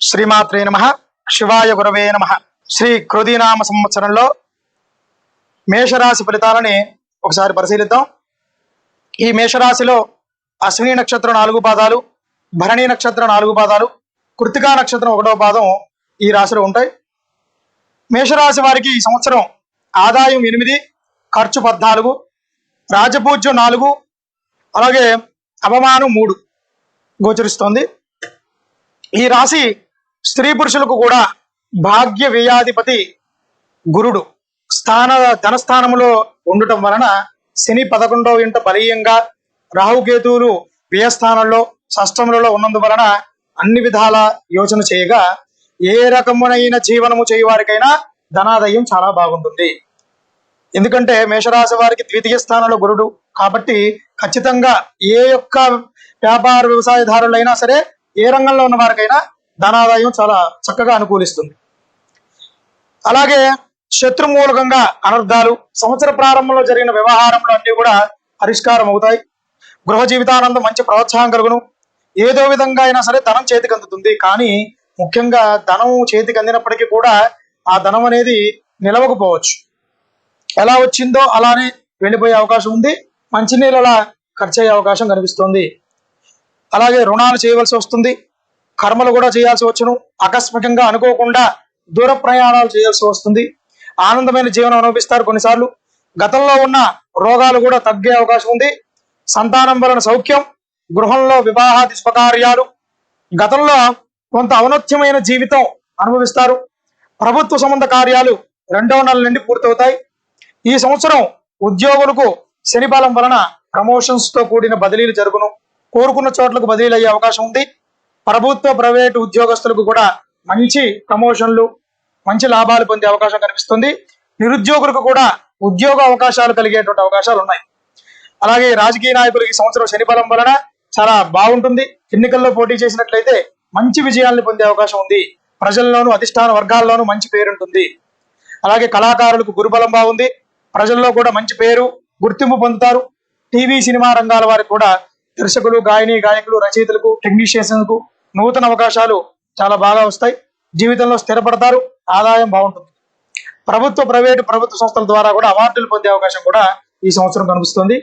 శ్రీమాత్రే నమః. శివాయ గురవే నమః. శ్రీ క్రోధీనామ సంవత్సరంలో మేషరాశి ఫలితాలని ఒకసారి పరిశీలిద్దాం. ఈ మేషరాశిలో అశ్విని నక్షత్రం 4 పాదాలు, భరణి నక్షత్రం 4 పాదాలు, కృత్తికా నక్షత్రం 1వ పాదం ఈ రాశిలో ఉంటాయి. మేషరాశి వారికి ఈ సంవత్సరం ఆదాయం 8, ఖర్చు 14, రాజపూజ్యం 4, అలాగే అవమానం 3 గోచరిస్తోంది. ఈ రాశి స్త్రీ పురుషులకు కూడా భాగ్య వ్యయాధిపతి గురుడు ధనస్థానంలో ఉండటం వలన శని 11వ ఇంట బలీయంగా, రాహుకేతువులు వ్యయస్థానంలో షష్టములలో ఉన్నందువలన అన్ని విధాల యోచన చేయగా ఏ రకమునైన జీవనము చేయవారికైనా ధనాదాయం చాలా బాగుంటుంది. ఎందుకంటే మేషరాశి వారికి ద్వితీయ స్థానంలో గురుడు కాబట్టి ఖచ్చితంగా ఏ యొక్క వ్యాపార వ్యవసాయదారులైనా సరే, ఏ రంగంలో ఉన్న వారికైనా ధనాదాయం చాలా చక్కగా అనుకూలిస్తుంది. అలాగే శత్రుమూలకంగా అనర్థాలు, సంవత్సర ప్రారంభంలో జరిగిన వ్యవహారంలో అన్ని కూడా పరిష్కారం అవుతాయి. గృహ జీవితానందం మంచి ప్రోత్సాహం కలుగును. ఏదో విధంగా అయినా సరే ధనం చేతికి అందుతుంది. కానీ ముఖ్యంగా ధనం చేతికి అందినప్పటికీ కూడా ఆ ధనం అనేది నిలవకపోవచ్చు. ఎలా వచ్చిందో అలానే వెళ్ళిపోయే అవకాశం ఉంది. మంచినీళ్ళలా ఖర్చు అయ్యే అవకాశం కనిపిస్తుంది. అలాగే రుణాలు చేయవలసి వస్తుంది. కర్మలు కూడా చేయాల్సి వచ్చును. ఆకస్మికంగా అనుకోకుండా దూర ప్రయాణాలు చేయాల్సి వస్తుంది. ఆనందమైన జీవనం అనుభవిస్తారు. కొన్నిసార్లు గతంలో ఉన్న రోగాలు కూడా తగ్గే అవకాశం ఉంది. సంతానం వలన సౌఖ్యం, గృహంలో వివాహాది శుభకార్యాలు, గతంలో కొంత ఔన్నత్యమైన జీవితం అనుభవిస్తారు. ప్రభుత్వ సంబంధ కార్యాలు 2వ నెల నుండి పూర్తవుతాయి. ఈ సంవత్సరం ఉద్యోగులకు శని బలం వలన ప్రమోషన్స్ తో కూడిన బదిలీలు జరుగును. కోరుకున్న చోట్లకు బదిలీలు అయ్యే అవకాశం ఉంది. ప్రభుత్వ ప్రైవేటు ఉద్యోగస్తులకు కూడా మంచి ప్రమోషన్లు, మంచి లాభాలు పొందే అవకాశం కనిపిస్తుంది. నిరుద్యోగులకు కూడా ఉద్యోగ అవకాశాలు కలిగేటువంటి అవకాశాలు ఉన్నాయి. అలాగే రాజకీయ నాయకులకు ఈ సంవత్సరం శని బలం వలన చాలా బాగుంటుంది. ఎన్నికల్లో పోటీ చేసినట్లయితే మంచి విజయాలను పొందే అవకాశం ఉంది. ప్రజల్లోనూ అధిష్టాన వర్గాల్లోనూ మంచి పేరుంటుంది. అలాగే కళాకారులకు గురుబలం బాగుంది. ప్రజల్లో కూడా మంచి పేరు, గుర్తింపు పొందుతారు. టీవీ సినిమా రంగాల వారికి కూడా దర్శకులు, గాయకులు, రచయితలకు, టెక్నీషియన్స్కు నూతన అవకాశాలు చాలా బాగా వస్తాయి. జీవితంలో స్థిరపడతారు. ఆదాయం బాగుంటుంది. ప్రభుత్వ సంస్థల ద్వారా కూడా అవార్డులు పొందే అవకాశం కూడా ఈ సంవత్సరం కనిపిస్తుంది.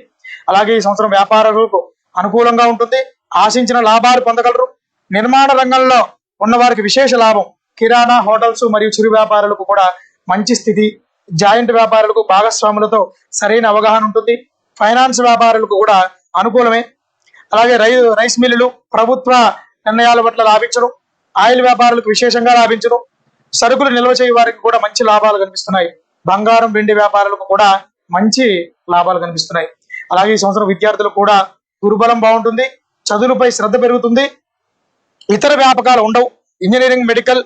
అలాగే ఈ సంవత్సరం వ్యాపారులకు అనుకూలంగా ఉంటుంది. ఆశించిన లాభాలు పొందగలరు. నిర్మాణ రంగంలో ఉన్న వారికి విశేష లాభం. కిరాణా, హోటల్స్ మరియు చిరు వ్యాపారులకు కూడా మంచి స్థితి. జాయింట్ వ్యాపారులకు భాగస్వాములతో సరైన అవగాహన ఉంటుంది. ఫైనాన్స్ వ్యాపారులకు కూడా అనుకూలమే. అలాగే రైస్ మిల్లులు ప్రభుత్వ నిర్ణయాల పట్ల లాభించడం, ఆయిల్ వ్యాపారులకు విశేషంగా లాభించడం, సరుకులు నిల్వ చేయ వారికి కూడా మంచి లాభాలు కనిపిస్తున్నాయి. బంగారం, వెండి వ్యాపారులకు కూడా మంచి లాభాలు కనిపిస్తున్నాయి. అలాగే ఈ సంవత్సరం విద్యార్థులకు కూడా గురుబలం బాగుంటుంది. చదువులపై శ్రద్ధ పెరుగుతుంది. ఇతర వ్యాపకాలు ఉండవు. Engineering, medical,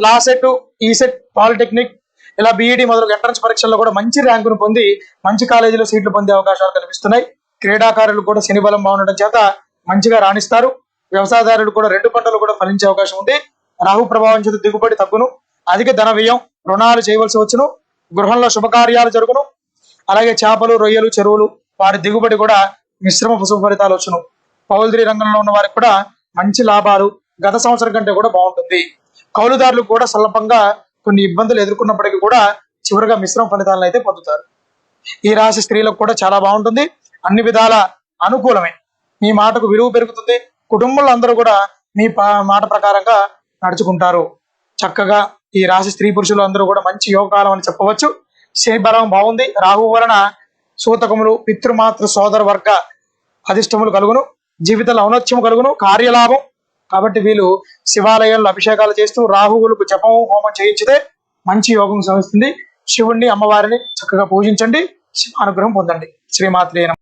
law set, ECET, polytechnic, ఇలా బీఈడి మొదలగు ఎంట్రన్స్ పరీక్షల్లో కూడా మంచి ర్యాంకును పొంది మంచి కాలేజీలో సీట్లు పొందే అవకాశాలు కనిపిస్తున్నాయి. క్రీడాకారులు కూడా శని బలం బాగుండడం చేత మంచిగా రాణిస్తారు. వ్యవసాయదారులు కూడా 2 పంటలు కూడా ఫలించే అవకాశం ఉంది. రాహు ప్రభావం చేత దిగుబడి తగ్గును. అధిక ధన వ్యయం, రుణాలు చేయవలసి వచ్చును. గృహంలో శుభకార్యాలు జరుగును. అలాగే చేపలు, రొయ్యలు, చెరువులు వారి దిగుబడి కూడా మిశ్రమ శుభ ఫలితాలు వచ్చును. పౌల్ట్రీ రంగంలో ఉన్న వారికి కూడా మంచి లాభాలు గత సంవత్సరం కంటే కూడా బాగుంటుంది. కౌలుదారులు కూడా స్వల్పంగా కొన్ని ఇబ్బందులు ఎదుర్కొన్నప్పటికీ కూడా చివరిగా మిశ్రమ ఫలితాలను అయితే పొందుతారు. ఈ రాశి స్త్రీలకు కూడా చాలా బాగుంటుంది. అన్ని విధాల అనుకూలమే. మీ మాటకు విలువ పెరుగుతుంది. కుటుంబంలో అందరూ కూడా మీ మాట ప్రకారంగా నడుచుకుంటారు. చక్కగా ఈ రాశి స్త్రీ పురుషులు అందరూ కూడా మంచి యోగకాలం అని చెప్పవచ్చు. శని బలం బాగుంది. రాహు వలన సూతకములు, పితృమాతృ సోదర వర్గ అధిష్టములు కలుగును. జీవితంలో ఔన్నత్యం కలుగును. కార్యలాభం. కాబట్టి వీళ్ళు శివాలయంలో అభిషేకాలు చేస్తూ రాహువులకు జపం, హోమం చేయించితే మంచి యోగం సాధిస్తుంది. శివుణ్ణి, అమ్మవారిని చక్కగా పూజించండి. శివ అనుగ్రహం పొందండి. శ్రీమాత్రే నమః.